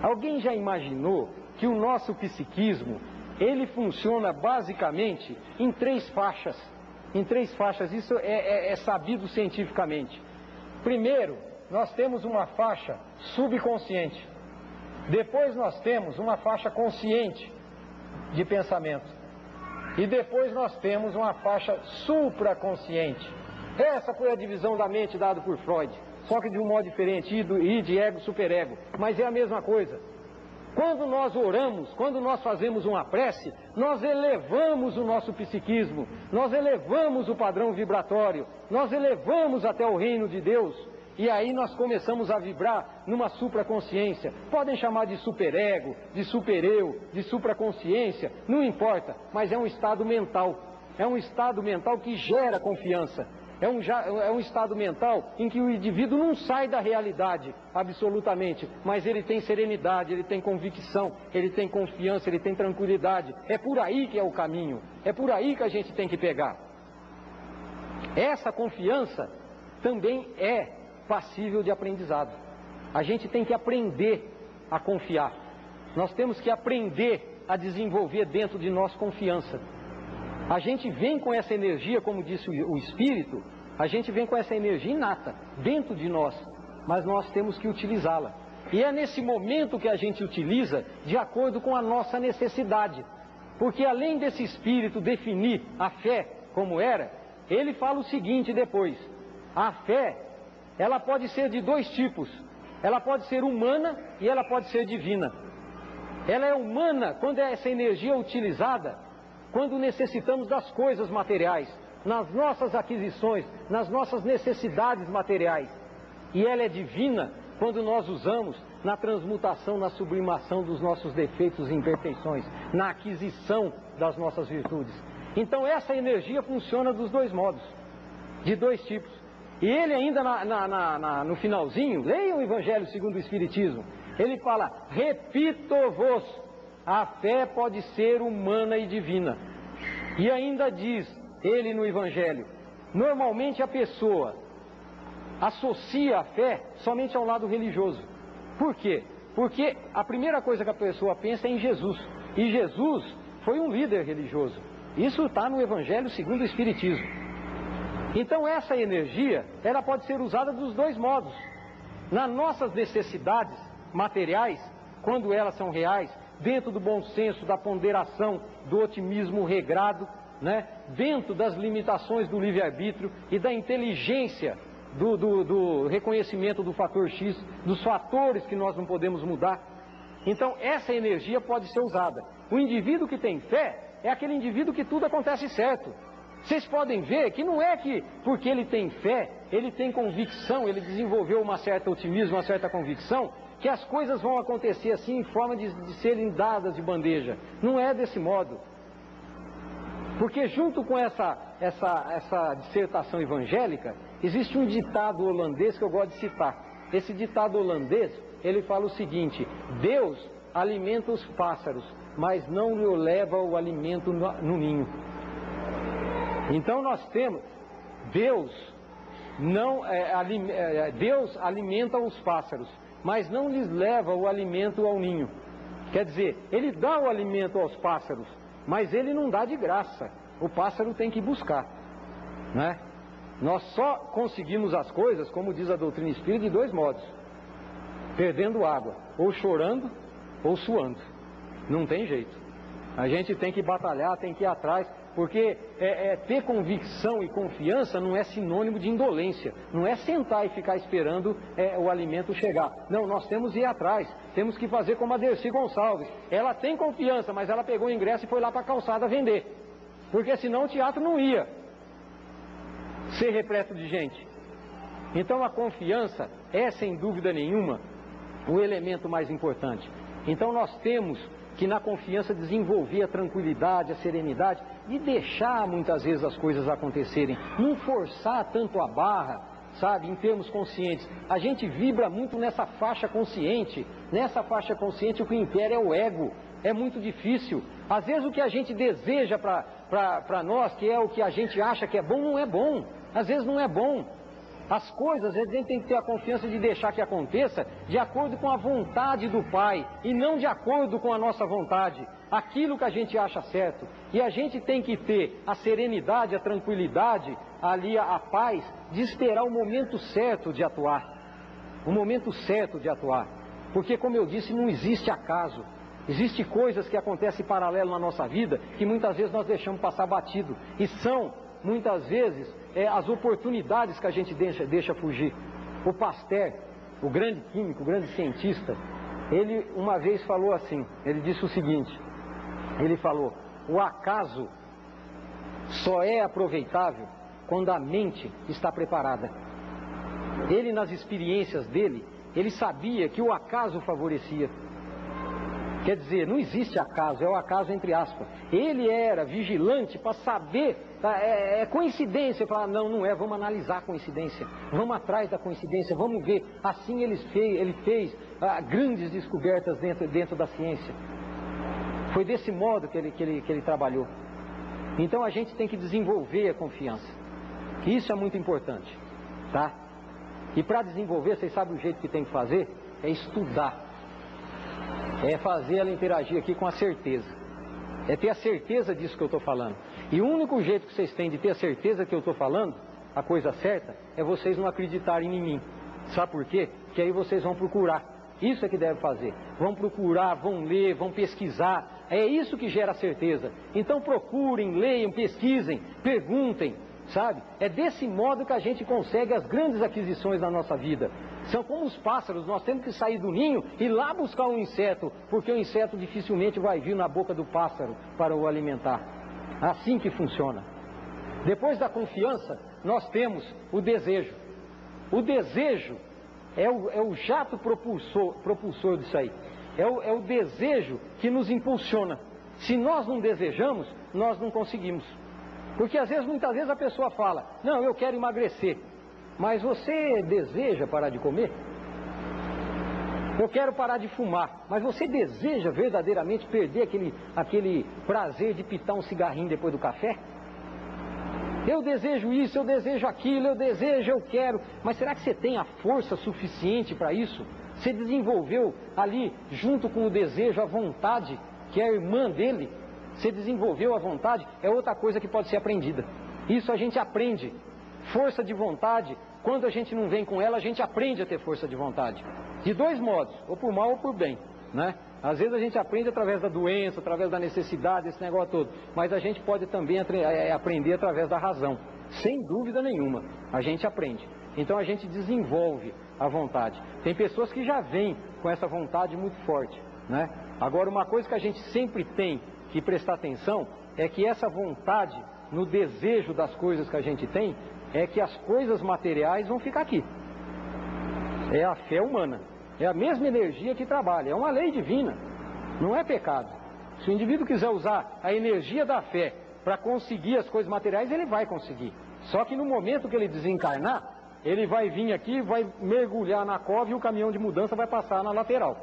[SPEAKER 2] Alguém já imaginou que o nosso psiquismo, ele funciona basicamente em 3 faixas. Em 3 faixas, isso é sabido cientificamente. Primeiro, nós temos uma faixa subconsciente. Depois nós temos uma faixa consciente de pensamento. E depois nós temos uma faixa supraconsciente. Essa foi a divisão da mente dada por Freud, só que de um modo diferente, id, ego, superego, mas é a mesma coisa. Quando nós oramos, quando nós fazemos uma prece, nós elevamos o nosso psiquismo, nós elevamos o padrão vibratório, nós elevamos até o reino de Deus, e aí nós começamos a vibrar numa supraconsciência. Podem chamar de superego, de supereu, de supraconsciência, não importa, mas é um estado mental. é um estado mental que gera confiança. É um estado mental em que o indivíduo não sai da realidade, absolutamente, mas ele tem serenidade, ele tem convicção, ele tem confiança, ele tem tranquilidade. É por aí que é o caminho, é por aí que a gente tem que pegar. Essa confiança também é passível de aprendizado. A gente tem que aprender a confiar. Nós temos que aprender a desenvolver dentro de nós confiança. A gente vem com essa energia, como disse o Espírito, a gente vem com essa energia inata dentro de nós, mas nós temos que utilizá-la. E é nesse momento que a gente utiliza de acordo com a nossa necessidade. Porque além desse Espírito definir a fé como era, ele fala o seguinte depois: a fé, ela pode ser de dois tipos. Ela pode ser humana e ela pode ser divina. Ela é humana quando essa energia é utilizada quando necessitamos das coisas materiais, nas nossas aquisições, nas nossas necessidades materiais. E ela é divina quando nós usamos na transmutação, na sublimação dos nossos defeitos e imperfeições, na aquisição das nossas virtudes. Então essa energia funciona dos dois modos, de dois tipos. E ele ainda no finalzinho, leia o Evangelho segundo o Espiritismo, ele fala: repito-vos, a fé pode ser humana e divina. E ainda diz ele no Evangelho, normalmente a pessoa associa a fé somente ao lado religioso. Por quê? Porque a primeira coisa que a pessoa pensa é em Jesus. E Jesus foi um líder religioso. Isso está no Evangelho segundo o Espiritismo. Então essa energia, ela pode ser usada dos dois modos. Nas nossas necessidades materiais, quando elas são reais, dentro do bom senso, da ponderação, do otimismo regrado, né? Dentro das limitações do livre-arbítrio e da inteligência do reconhecimento do fator X, dos fatores que nós não podemos mudar. Então essa energia pode ser usada. O indivíduo que tem fé é aquele indivíduo que tudo acontece certo. Vocês podem ver que não é que porque ele tem fé, ele tem convicção, ele desenvolveu um certo otimismo, uma certa convicção, que as coisas vão acontecer assim em forma de serem dadas de bandeja. Não é desse modo. Porque junto com essa dissertação evangélica, existe um ditado holandês que eu gosto de citar. Esse ditado holandês, ele fala o seguinte: Deus alimenta os pássaros, mas não lhe leva o alimento no ninho. Então nós temos, Deus alimenta os pássaros, mas não lhes leva o alimento ao ninho. Quer dizer, ele dá o alimento aos pássaros, mas ele não dá de graça. O pássaro tem que buscar, né? Nós só conseguimos as coisas, como diz a doutrina espírita, de dois modos: perdendo água, ou chorando, ou suando. Não tem jeito. A gente tem que batalhar, tem que ir atrás, porque ter convicção e confiança não é sinônimo de indolência. Não é sentar e ficar esperando o alimento chegar. Não, nós temos que ir atrás. Temos que fazer como a Dercy Gonçalves. Ela tem confiança, mas ela pegou o ingresso e foi lá para a calçada vender. Porque senão o teatro não ia ser repleto de gente. Então a confiança é, sem dúvida nenhuma, o elemento mais importante. Então nós temos que na confiança desenvolver a tranquilidade, a serenidade e deixar muitas vezes as coisas acontecerem, não forçar tanto a barra, sabe, em termos conscientes. A gente vibra muito nessa faixa consciente, o que impera é o ego, é muito difícil. Às vezes o que a gente deseja para nós, que é o que a gente acha que é bom, não é bom, às vezes não é bom. As coisas, a gente tem que ter a confiança de deixar que aconteça de acordo com a vontade do Pai e não de acordo com a nossa vontade, aquilo que a gente acha certo. E a gente tem que ter a serenidade, a tranquilidade, ali a paz de esperar o momento certo de atuar. O momento certo de atuar. Porque, como eu disse, não existe acaso. Existem coisas que acontecem em paralelo na nossa vida que muitas vezes nós deixamos passar batido. E são, muitas vezes, as oportunidades que a gente deixa fugir. O Pasteur, o grande químico, o grande cientista, ele uma vez falou assim, ele disse o seguinte, ele falou: o acaso só é aproveitável quando a mente está preparada. Ele, nas experiências dele, ele sabia que o acaso favorecia. Quer dizer, não existe acaso, é o acaso entre aspas. Ele era vigilante para saber é coincidência. Falar, não, não é, vamos analisar a coincidência, vamos atrás da coincidência, vamos ver. Assim ele fez grandes descobertas dentro da ciência. Foi desse modo que ele trabalhou. Então a gente tem que desenvolver a confiança. Isso é muito importante, tá? E para desenvolver, vocês sabem o jeito que tem que fazer? É estudar. É fazer ela interagir aqui com a certeza. É ter a certeza disso que eu estou falando. E o único jeito que vocês têm de ter a certeza que eu estou falando, a coisa certa, é vocês não acreditarem em mim. Sabe por quê? Porque aí vocês vão procurar. Isso é que deve fazer. Vão procurar, vão ler, vão pesquisar. É isso que gera certeza. Então procurem, leiam, pesquisem, perguntem, sabe? É desse modo que a gente consegue as grandes aquisições na nossa vida. São como os pássaros, nós temos que sair do ninho e lá buscar um inseto, porque o inseto dificilmente vai vir na boca do pássaro para o alimentar. Assim que funciona. Depois da confiança, nós temos o desejo. O desejo é o jato propulsor disso aí. É o desejo que nos impulsiona. Se nós não desejamos, nós não conseguimos. Porque muitas vezes a pessoa fala, não, eu quero emagrecer. Mas você deseja parar de comer? Eu quero parar de fumar. Mas você deseja verdadeiramente perder aquele prazer de pitar um cigarrinho depois do café? Eu desejo isso, eu desejo aquilo, eu quero. Mas será que você tem a força suficiente para isso? Você desenvolveu ali, junto com o desejo, a vontade, que é a irmã dele? Você desenvolveu a vontade? É outra coisa que pode ser aprendida. Isso a gente aprende. Força de vontade, quando a gente não vem com ela, a gente aprende a ter força de vontade. De dois modos, ou por mal ou por bem, né? Às vezes a gente aprende através da doença, através da necessidade, esse negócio todo. Mas a gente pode também aprender através da razão. Sem dúvida nenhuma, a gente aprende. Então a gente desenvolve a vontade. Tem pessoas que já vêm com essa vontade muito forte, né? Agora, uma coisa que a gente sempre tem que prestar atenção é que essa vontade, no desejo das coisas que a gente tem, é que as coisas materiais vão ficar aqui. É a fé humana. É a mesma energia que trabalha. É uma lei divina. Não é pecado. Se o indivíduo quiser usar a energia da fé para conseguir as coisas materiais, ele vai conseguir. Só que no momento que ele desencarnar, ele vai vir aqui, vai mergulhar na cova e o caminhão de mudança vai passar na lateral.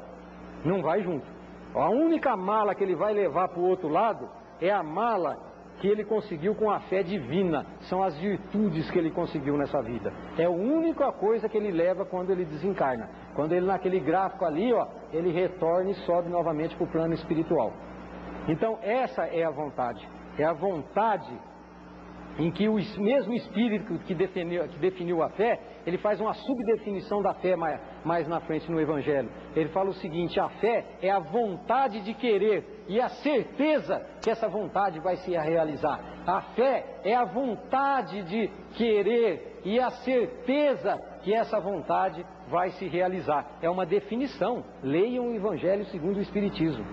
[SPEAKER 2] Não vai junto. A única mala que ele vai levar para o outro lado é a mala que ele conseguiu com a fé divina. São as virtudes que ele conseguiu nessa vida. É a única coisa que ele leva quando ele desencarna. Quando ele naquele gráfico ali, ó, ele retorna e sobe novamente para o plano espiritual. Então essa é a vontade. É a vontade em que o mesmo Espírito que definiu a fé, ele faz uma subdefinição da fé mais na frente no Evangelho. Ele fala o seguinte: a fé é a vontade de querer e a certeza que essa vontade vai se realizar. A fé é a vontade de querer e a certeza que essa vontade vai se realizar. É uma definição. Leiam o Evangelho segundo o Espiritismo.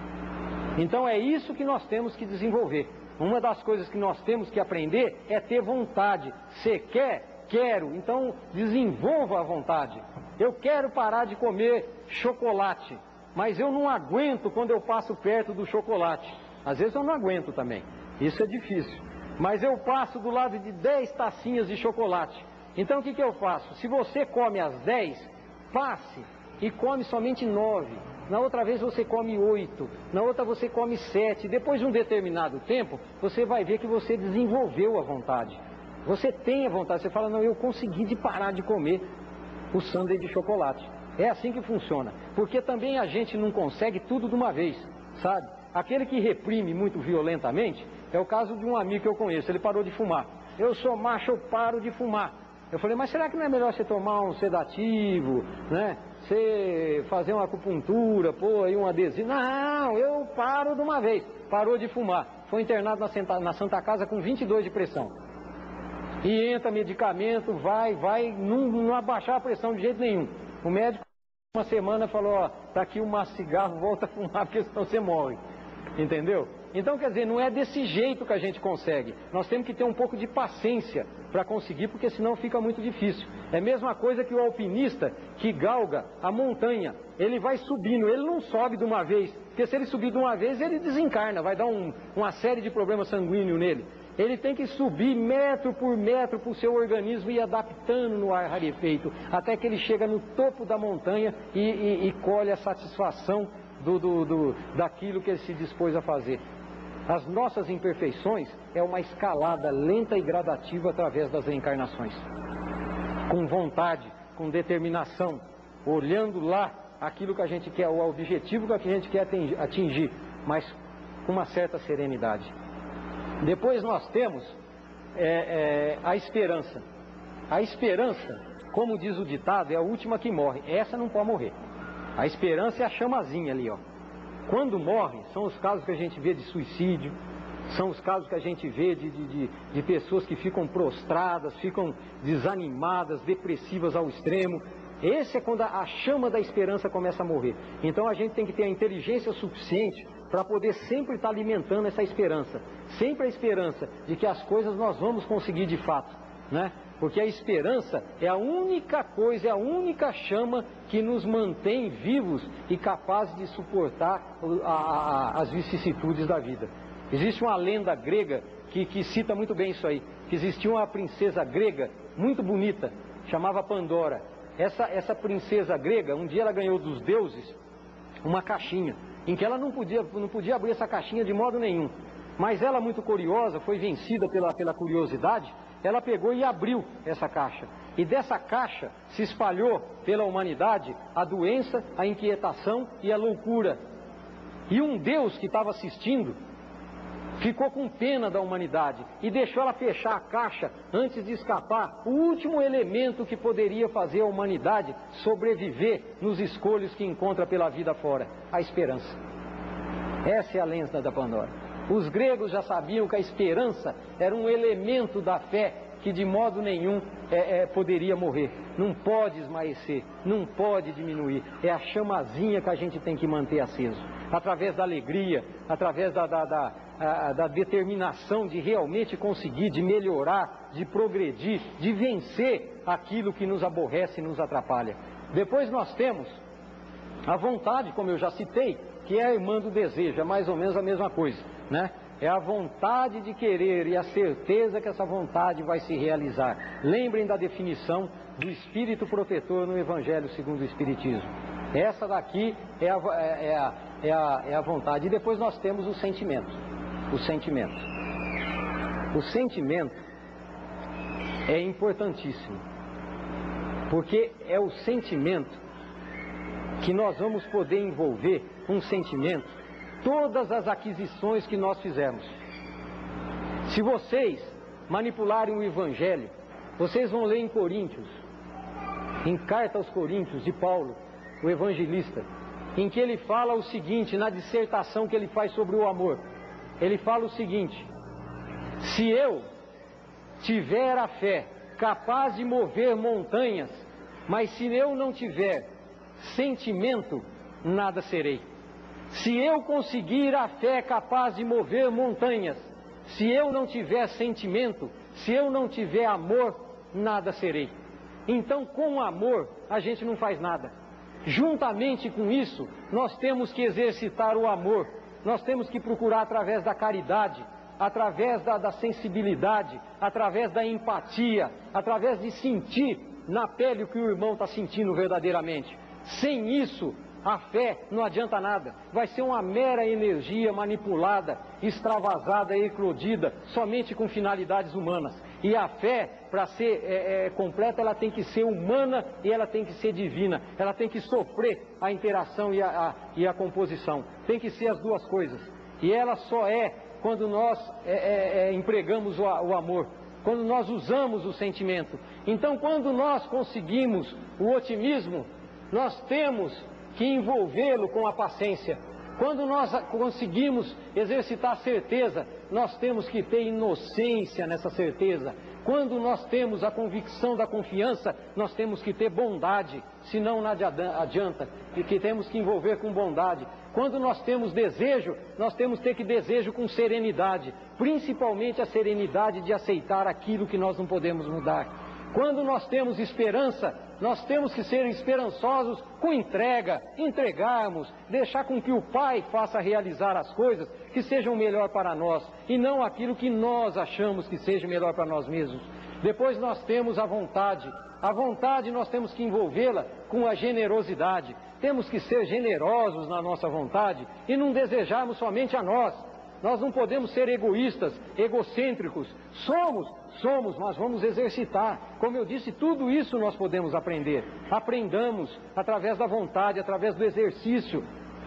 [SPEAKER 2] Então é isso que nós temos que desenvolver. Uma das coisas que nós temos que aprender é ter vontade. Você quer? Quero. Então desenvolva a vontade. Eu quero parar de comer chocolate, mas eu não aguento quando eu passo perto do chocolate. Às vezes eu não aguento também. Isso é difícil. Mas eu passo do lado de 10 tacinhas de chocolate. Então o que eu faço? Se você come as 10, passe e come somente 9. Na outra vez você come 8, na outra você come 7. Depois de um determinado tempo, você vai ver que você desenvolveu a vontade. Você tem a vontade, você fala, não, eu consegui de parar de comer o sundae de chocolate. É assim que funciona. Porque também a gente não consegue tudo de uma vez, sabe? Aquele que reprime muito violentamente, é o caso de um amigo que eu conheço, ele parou de fumar. Eu sou macho, eu paro de fumar. Eu falei, mas será que não é melhor você tomar um sedativo, né? Você fazer uma acupuntura, pôr aí um adesivo? Não, eu paro de uma vez. Parou de fumar. Foi internado na Santa Casa com 22 de pressão. E entra medicamento, vai, não abaixar a pressão de jeito nenhum. O médico, uma semana, falou, ó, tá aqui um maço de cigarro, volta a fumar, porque senão você morre. entendeu? Então, quer dizer, não é desse jeito que a gente consegue. Nós temos que ter um pouco de paciência para conseguir, porque senão fica muito difícil. É a mesma coisa que o alpinista que galga a montanha. Ele vai subindo, ele não sobe de uma vez, porque se ele subir de uma vez, ele desencarna, vai dar uma série de problemas sanguíneos nele. Ele tem que subir metro por metro para o seu organismo e ir adaptando no ar rarefeito, até que ele chega no topo da montanha e colhe a satisfação daquilo que ele se dispôs a fazer. As nossas imperfeições é uma escalada lenta e gradativa através das reencarnações. Com vontade, com determinação, olhando lá aquilo que a gente quer, o objetivo que a gente quer atingir, mas com uma certa serenidade. Depois nós temos a esperança. A esperança, como diz o ditado, é a última que morre. Essa não pode morrer. A esperança é a chamazinha ali, ó. Quando morre, são os casos que a gente vê de suicídio, são os casos que a gente vê de pessoas que ficam prostradas, ficam desanimadas, depressivas ao extremo. Esse é quando a chama da esperança começa a morrer. Então a gente tem que ter a inteligência suficiente para poder sempre estar alimentando essa esperança. Sempre a esperança de que as coisas nós vamos conseguir de fato, né? Porque a esperança é a única coisa, é a única chama que nos mantém vivos e capazes de suportar as vicissitudes da vida. Existe uma lenda grega que cita muito bem isso aí, que existia uma princesa grega muito bonita, chamava Pandora. Essa princesa grega, um dia ela ganhou dos deuses uma caixinha, em que ela não podia abrir essa caixinha de modo nenhum. Mas ela, muito curiosa, foi vencida pela curiosidade, ela pegou e abriu essa caixa. E dessa caixa se espalhou pela humanidade a doença, a inquietação e a loucura. E um Deus que estava assistindo ficou com pena da humanidade e deixou ela fechar a caixa antes de escapar o último elemento que poderia fazer a humanidade sobreviver nos escolhos que encontra pela vida fora: a esperança. Essa é a lenda da Pandora. Os gregos já sabiam que a esperança era um elemento da fé que de modo nenhum poderia morrer. Não pode esmaecer, não pode diminuir. É a chamazinha que a gente tem que manter aceso. Através da alegria, através da determinação de realmente conseguir, de melhorar, de progredir, de vencer aquilo que nos aborrece e nos atrapalha. Depois nós temos a vontade, como eu já citei, que é a irmã do desejo, é mais ou menos a mesma coisa, né? É a vontade de querer e a certeza que essa vontade vai se realizar. Lembrem da definição do Espírito Protetor no Evangelho segundo o Espiritismo. Essa daqui é a vontade. E depois nós temos o sentimento. O sentimento. O sentimento é importantíssimo, porque é o sentimento que nós vamos poder envolver um sentimento todas as aquisições que nós fizemos. Se vocês manipularem o Evangelho, vocês vão ler em Coríntios, em Carta aos Coríntios de Paulo, o evangelista, em que ele fala o seguinte, na dissertação que ele faz sobre o amor. Ele fala o seguinte: se eu tiver a fé capaz de mover montanhas, mas se eu não tiver sentimento, nada serei. Se eu conseguir a fé capaz de mover montanhas, se eu não tiver sentimento, se eu não tiver amor, nada serei. Então, com amor, a gente não faz nada. Juntamente com isso, nós temos que exercitar o amor. Nós temos que procurar através da caridade, através da sensibilidade, através da empatia, através de sentir na pele o que o irmão está sentindo verdadeiramente. Sem isso, a fé não adianta nada, vai ser uma mera energia manipulada, extravasada e eclodida, somente com finalidades humanas. E a fé, para ser completa, ela tem que ser humana e ela tem que ser divina, ela tem que sofrer a interação e a composição, tem que ser as duas coisas. E ela só é quando nós empregamos o amor, quando nós usamos o sentimento. Então, quando nós conseguimos o otimismo, nós temos que envolvê-lo com a paciência. Quando nós conseguimos exercitar a certeza, nós temos que ter inocência nessa certeza, Quando nós temos a convicção da confiança, nós temos que ter bondade, senão nada adianta, e que temos que envolver com bondade. Quando nós temos desejo, nós temos que ter que desejo com serenidade, principalmente a serenidade de aceitar aquilo que nós não podemos mudar. Quando nós temos esperança, nós temos que ser esperançosos com entrega, entregarmos, deixar com que o Pai faça realizar as coisas que sejam melhor para nós, e não aquilo que nós achamos que seja melhor para nós mesmos. Depois nós temos a vontade. A vontade nós temos que envolvê-la com a generosidade. Temos que ser generosos na nossa vontade e não desejarmos somente a nós. Nós não podemos ser egoístas, egocêntricos. Somos, mas vamos exercitar. Como eu disse, tudo isso nós podemos aprender. Aprendamos através da vontade, através do exercício,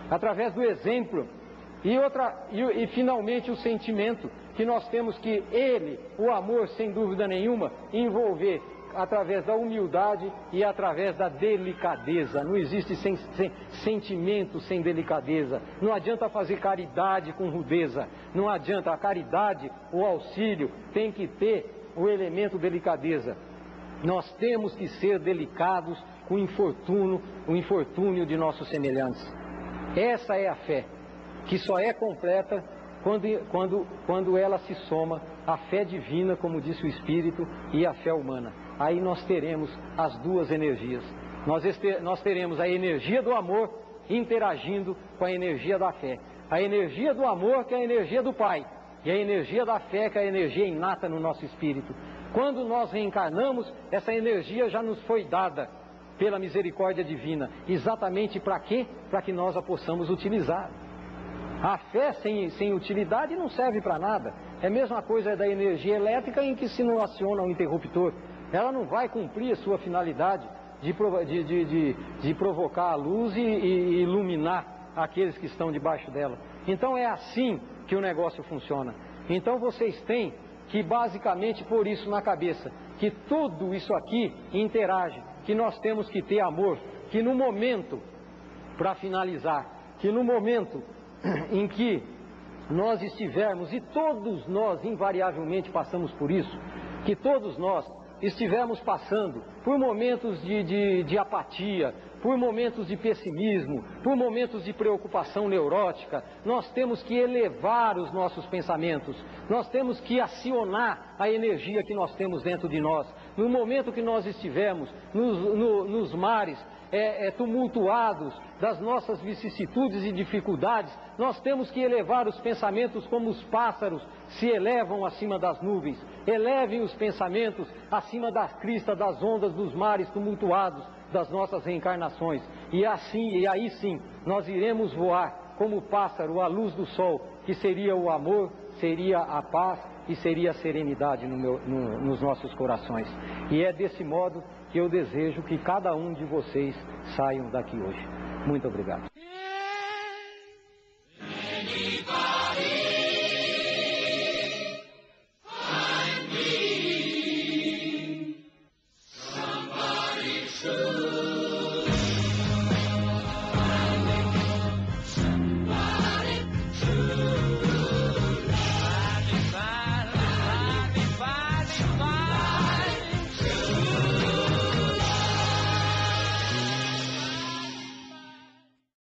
[SPEAKER 2] através do exemplo. E finalmente o sentimento, que nós temos que o amor, sem dúvida nenhuma, envolver através da humildade e através da delicadeza. Não existe sentimento sem delicadeza. Não adianta fazer caridade com rudeza. Não adianta. A caridade, o auxílio, tem que ter o elemento delicadeza. Nós temos que ser delicados com o infortúnio de nossos semelhantes. Essa é a fé, que só é completa quando ela se soma à fé divina, como disse o Espírito, e à fé humana. Aí nós teremos as duas energias. Nós teremos a energia do amor interagindo com a energia da fé. A energia do amor, que é a energia do Pai, e a energia da fé, que é a energia inata no nosso espírito. Quando nós reencarnamos, essa energia já nos foi dada pela misericórdia divina. Exatamente para quê? Para que nós a possamos utilizar. A fé sem utilidade não serve para nada. É a mesma coisa da energia elétrica em que se não aciona o interruptor. Ela não vai cumprir a sua finalidade de provocar a luz e iluminar aqueles que estão debaixo dela. Então é assim que o negócio funciona. Então vocês têm que basicamente pôr isso na cabeça, que tudo isso aqui interage, que nós temos que ter amor, que no momento, para finalizar, que no momento em que nós estivermos, e todos nós invariavelmente passamos por isso, que todos nós estivermos passando por momentos de apatia, por momentos de pessimismo, por momentos de preocupação neurótica, nós temos que elevar os nossos pensamentos, nós temos que acionar a energia que nós temos dentro de nós. No momento que nós estivermos nos mares tumultuados das nossas vicissitudes e dificuldades, nós temos que elevar os pensamentos como os pássaros se elevam acima das nuvens. Elevem os pensamentos acima da crista das ondas dos mares tumultuados das nossas reencarnações. E aí sim, nós iremos voar como o pássaro à luz do sol, que seria o amor, seria a paz e seria a serenidade nos nossos corações. E é desse modo que eu desejo que cada um de vocês saiam daqui hoje. Muito obrigado.